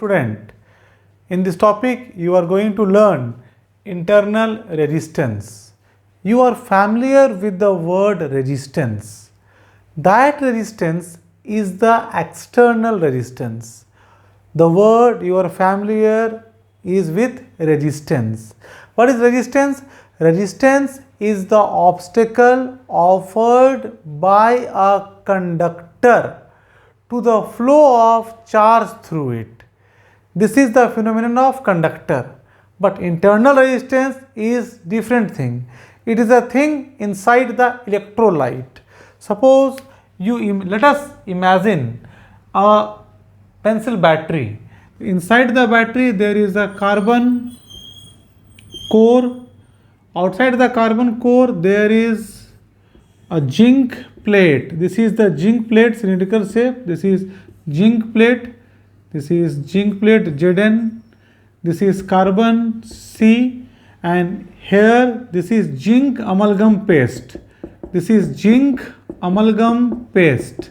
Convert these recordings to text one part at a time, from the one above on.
Student, in this topic you are going to learn internal resistance. You are familiar with the word resistance. That resistance is the external resistance. The word you are familiar is with resistance. What is resistance? Resistance is the obstacle offered by a conductor to the flow of charge through it. This is the phenomenon of conductor. But internal resistance is different thing. It is a thing inside the electrolyte. Suppose let us imagine a pencil battery. Inside the battery there is a carbon core. Outside the carbon core there is a zinc plate. This is the zinc plate, cylindrical shape. This is zinc plate. This is zinc plate Zn. This is carbon C, and here this is zinc amalgam paste. This is zinc amalgam paste.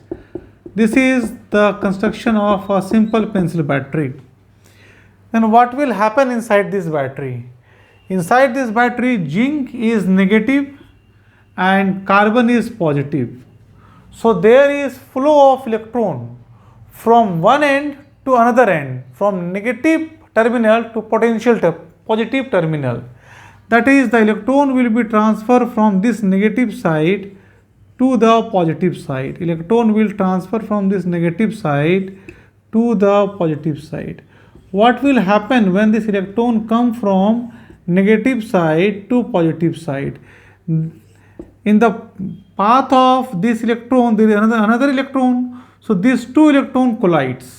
This is the construction of a simple pencil battery. Then what will happen inside this battery? Inside this battery, zinc is negative and carbon is positive. So there is flow of electron from one end to another end, from negative terminal to positive terminal. That is, the electron will be transferred from this negative side to the positive side. Electron will transfer from this negative side to the positive side. What will happen when this electron come from negative side to positive side? In the path of this electron there is another electron. So these two electrons collides.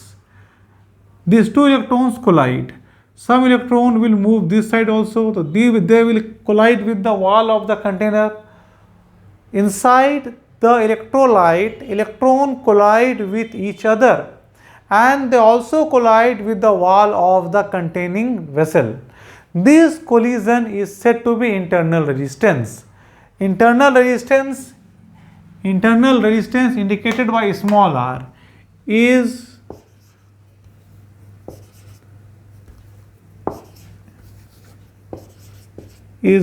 These two electrons collide. Some electron will move this side also. So they will collide with the wall of the container. Inside the electrolyte, electron collide with each other, and they also collide with the wall of the containing vessel. This collision is said to be internal resistance. Internal resistance indicated by small r is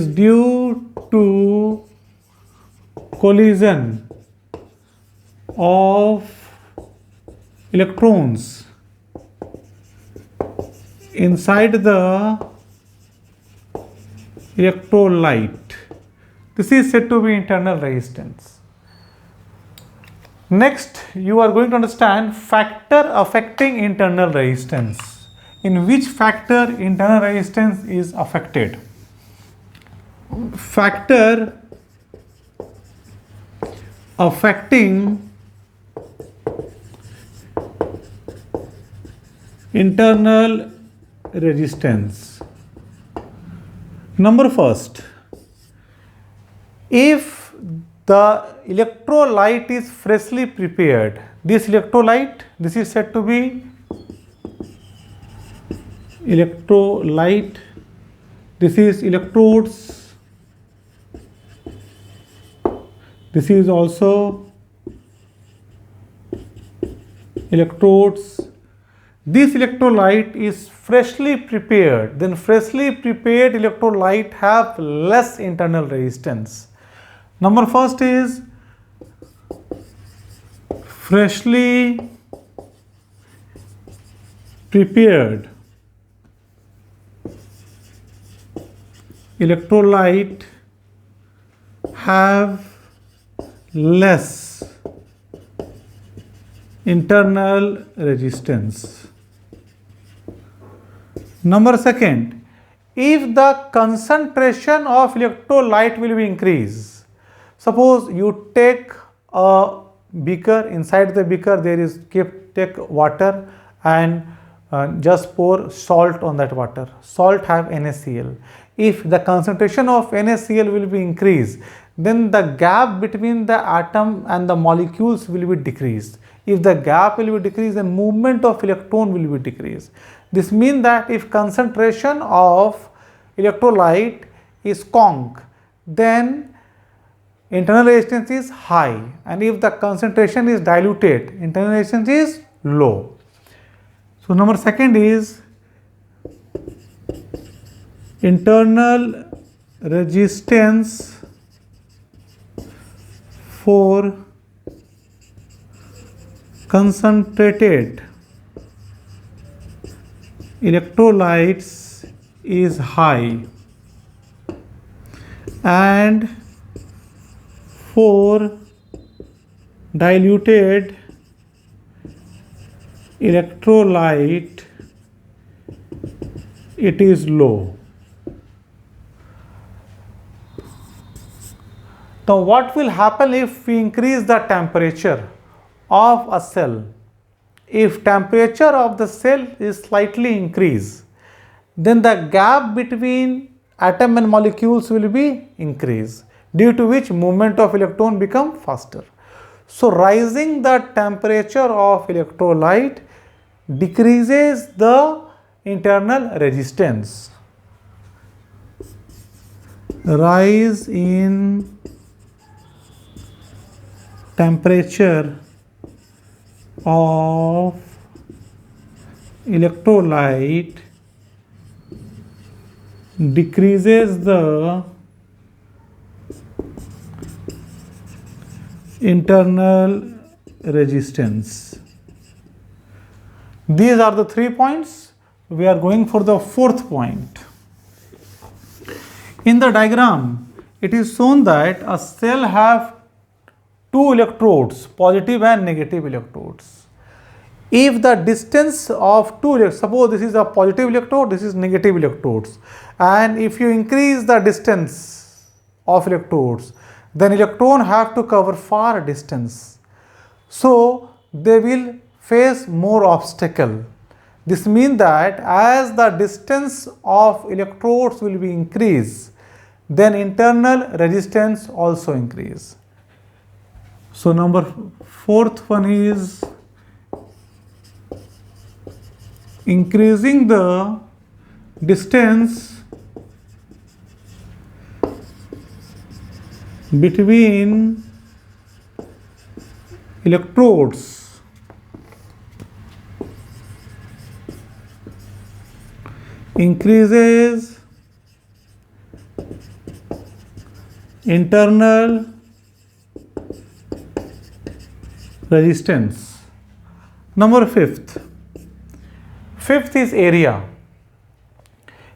due to collision of electrons inside the electrolyte. This is said to be internal resistance. Next, you are going to understand factor affecting internal resistance. In which factor internal resistance is affected? Factor affecting internal resistance. Number first, if the electrolyte is freshly prepared, this electrolyte, this is said to be electrolyte, this is electrodes, this is also electrodes. This electrolyte is freshly prepared, then freshly prepared electrolyte have less internal resistance. Number first is freshly prepared electrolyte have less internal resistance. Number second, if the concentration of electrolyte will be increased, suppose you take a beaker, inside the beaker there is take water and just pour salt on that water. Salt have NaCl. If the concentration of NaCl will be increased, then the gap between the atom and the molecules will be decreased. If the gap will be decreased, then movement of electron will be decreased. This means that if concentration of electrolyte is conc, then internal resistance is high, and if the concentration is diluted, internal resistance is low. So number second is internal resistance for concentrated electrolytes is high, and for diluted electrolyte it is low. Now what will happen if we increase the temperature of a cell? If temperature of the cell is slightly increased, then the gap between atom and molecules will be increased, due to which movement of electron become faster. So rising the temperature of electrolyte decreases the internal resistance. Rise in temperature of electrolyte decreases the internal resistance. These are the 3 points. We are going for the fourth point. In the diagram, it is shown that a cell have two electrodes, positive and negative electrodes. If the distance of two, suppose this is a positive electrode, this is negative electrodes, and if you increase the distance of electrodes, then electron have to cover far distance. So they will face more obstacle. This means that as the distance of electrodes will be increased, then internal resistance also increase. So number fourth one is increasing the distance between electrodes increases internal resistance. Number fifth is area.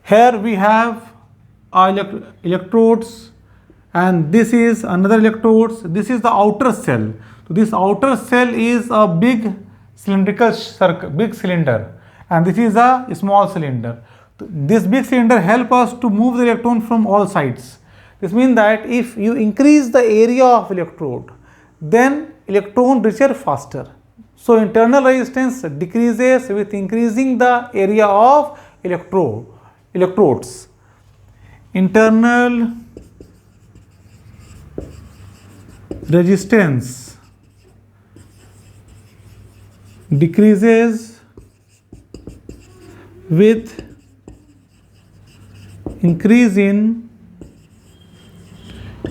Here we have electrodes, and this is another electrodes. This is the outer cell. So this outer cell is a big cylindrical circle, big cylinder, and this is a small cylinder. This big cylinder help us to move the electron from all sides. This means that if you increase the area of electrode, then electron reaches faster. So internal resistance decreases with increasing the area of electrodes. Internal resistance decreases with increase in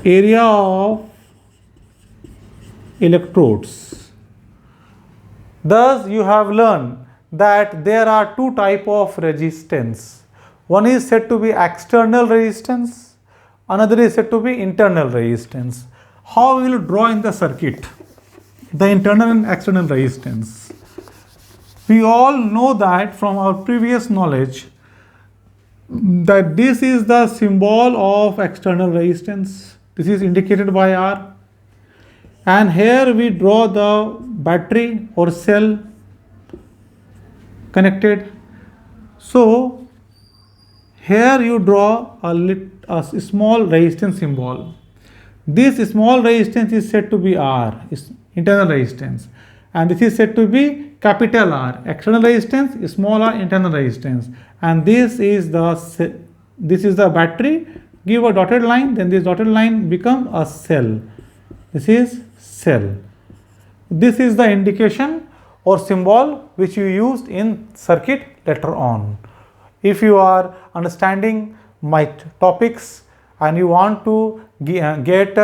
area of electrodes. Thus you have learned that there are two types of resistance. One is said to be external resistance, another is said to be internal resistance. How we will draw in the circuit the internal and external resistance? We all know that from our previous knowledge that this is the symbol of external resistance. This is indicated by R. And here we draw the battery or cell connected. So here you draw a small resistance symbol. This small resistance is said to be R, is internal resistance, and this is said to be capital R, external resistance, small r, internal resistance, and this is the battery. Give a dotted line, then this dotted line become a cell. This is cell. This is the indication or symbol which you used in circuit later on. If you are understanding my topics and you want to get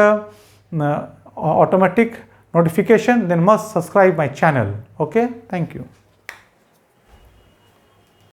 automatic notification, then must subscribe my channel. Okay, thank you.